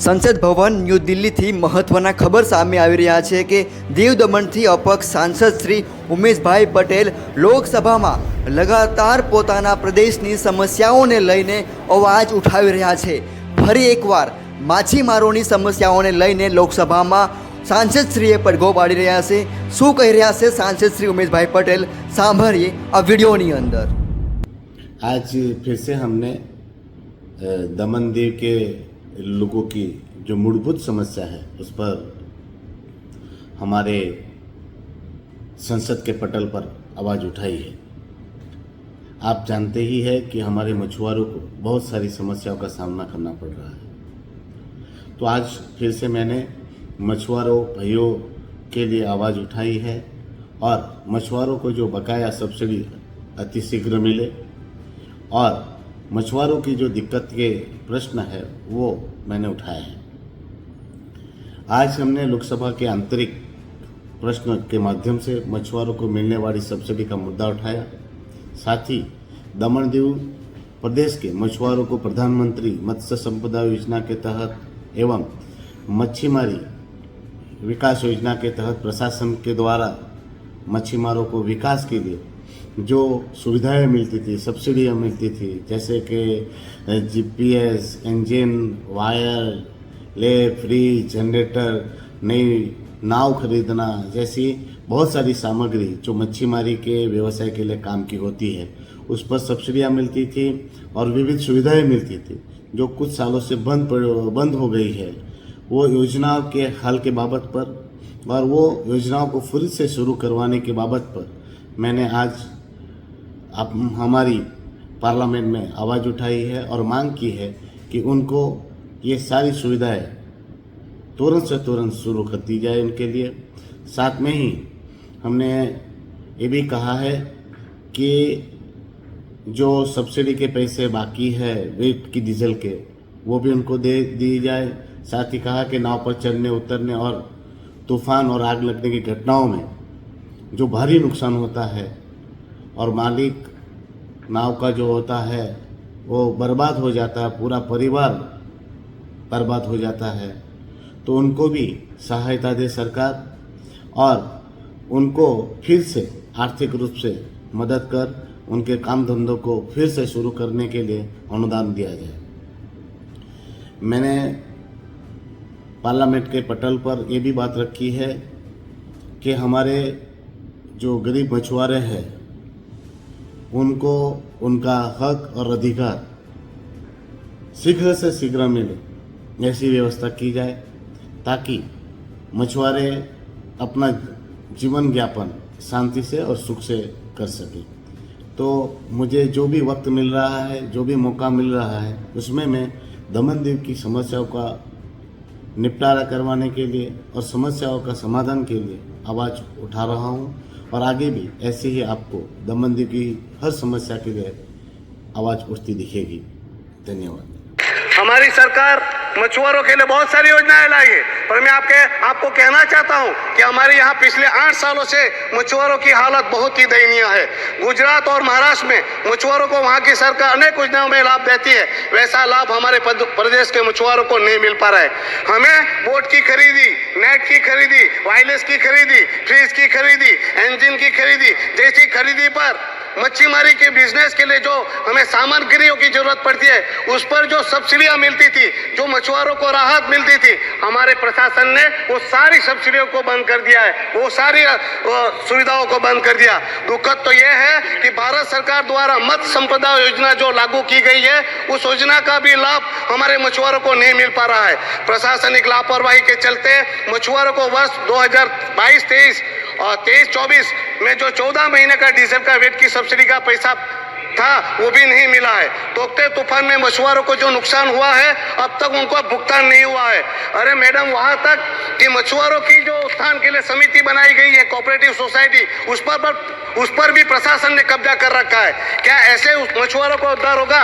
સંસદ ભવન ન્યૂ દિલ્હીથી મહત્વના ખબર સામે આવી રહ્યા છે કે દીવ દમણથી અપક્ષ સાંસદ શ્રી ઉમેશભાઈ પટેલ લોકસભામાં લગાતાર પોતાના પ્રદેશની સમસ્યાઓને લઈને અવાજ ઉઠાવી રહ્યા છે। ફરી એકવાર માછીમારોની સમસ્યાઓને લઈને લોકસભામાં સાંસદશ્રીએ પડઘો પાડી રહ્યા છે। શું કહી રહ્યા છે સાંસદ શ્રી ઉમેશભાઈ પટેલ, સાંભળીએ આ વિડીયોની અંદર। आज फिर से हमने दमन दीव के लोगों की जो मूलभूत समस्या है उस पर हमारे संसद के पटल पर आवाज़ उठाई है। आप जानते ही है कि हमारे मछुआरों को बहुत सारी समस्याओं का सामना करना पड़ रहा है। तो आज फिर से मैंने मछुआरों भाइयों के लिए आवाज़ उठाई है और मछुआरों को जो बकाया सब्सिडी अतिशीघ्र मिले और मछुआरों की जो दिक्कत के प्रश्न है वो मैंने उठाया है। आज हमने लोकसभा के आंतरिक प्रश्न के माध्यम से मछुआरों को मिलने वाली सब्सिडी का मुद्दा उठाया। साथ ही दमन दीव प्रदेश के मछुआरों को प्रधानमंत्री मत्स्य संपदा योजना के तहत एवं मच्छीमारी विकास योजना के तहत प्रशासन के द्वारा मच्छीमारों को विकास के लिए जो सुविधाएं मिलती थी, सब्सिडियाँ मिलती थी, जैसे कि जीपीएस, इंजन, वायर, ले फ्रिज, जनरेटर, नई नाव खरीदना जैसी बहुत सारी सामग्री जो मच्छीमारी के व्यवसाय के लिए काम की होती है उस पर सब्सिडियाँ मिलती थी और विविध सुविधाएं मिलती थी जो कुछ सालों से बंद हो गई है। वो योजनाओं के हल के बाबत पर और वो योजनाओं को फिर से शुरू करवाने के बाबत पर मैंने आज हमारी पार्लियामेंट में आवाज़ उठाई है और मांग की है कि उनको ये सारी सुविधाएं तुरंत से तुरंत शुरू कर दी जाए उनके लिए। साथ में ही हमने ये भी कहा है कि जो सब्सिडी के पैसे बाकी है वेट की डीजल के वो भी उनको दे दी जाए। साथ ही कहा कि नाव पर चढ़ने उतरने और तूफान और आग लगने की घटनाओं में जो भारी नुकसान होता है और मालिक नाव का जो होता है वो बर्बाद हो जाता है, पूरा परिवार बर्बाद हो जाता है, तो उनको भी सहायता दे सरकार और उनको फिर से आर्थिक रूप से मदद कर उनके काम धंधों को फिर से शुरू करने के लिए अनुदान दिया जाए। मैंने पार्लियामेंट के पटल पर ये भी बात रखी है कि हमारे जो गरीब मछुआरे हैं उनको उनका हक और अधिकार शीघ्र से शीघ्र मिले ऐसी व्यवस्था की जाए ताकि मछुआरे अपना जीवन यापन शांति से और सुख से कर सकें। तो मुझे जो भी वक्त मिल रहा है, जो भी मौका मिल रहा है, उसमें मैं दमन दीव की समस्याओं का निपटारा करवाने के लिए और समस्याओं का समाधान के लिए आवाज़ उठा रहा हूँ और आगे भी ऐसे ही आपको दमन दीव की हर समस्या के लिए आवाज़ उठती दिखेगी। धन्यवाद। हमारी सरकार मछुआरों के लिए बहुत सारी योजनाएं लाई है, पर मैं आपको कहना चाहता हूं कि हमारे यहाँ पिछले 8 सालों से मछुआरों की हालत बहुत ही दयनीय है। गुजरात और महाराष्ट्र में मछुआरों को वहाँ की सरकार अनेक योजनाओं में लाभ देती है, वैसा लाभ हमारे प्रदेश के मछुआरों को नहीं मिल पा रहा है। हमें बोट की खरीदी, नेट की खरीदी, वायरलेस की खरीदी, फ्रिज की खरीदी, इंजन की खरीदी जैसी खरीदी पर मच्छीमारी के बिजनेस के लिए जो हमें सामग्रियों की जरूरत पड़ती है उस पर जो सब्सिडियां मिलती थी, जो मछुआरों को राहत मिलती थी, हमारे प्रशासन ने वो सारी सब्सिडियों को बंद कर दिया है, वो सारी सुविधाओं को बंद कर दिया। दुखद तो यह है कि भारत सरकार द्वारा मत्स्य संपदा योजना जो लागू की गई है उस योजना का भी लाभ हमारे मछुआरों को नहीं मिल पा रहा है। प्रशासनिक लापरवाही के चलते मछुआरों को वर्ष 2022-23 और 23-24 में जो 14 महीने का डीजल का वेट की सब्सिडी का पैसा था वो भी नहीं मिला है। तोकते तूफान में मछुआरों को जो नुकसान हुआ है अब तक उनको भुगतान नहीं हुआ है। अरे मैडम, वहां तक कि मछुआरों की जो उत्थान के लिए समिति बनाई गई है, कोऑपरेटिव सोसाइटी, उस पर भी प्रशासन ने कब्जा कर रखा है। क्या ऐसे मछुआरों को उद्धार होगा?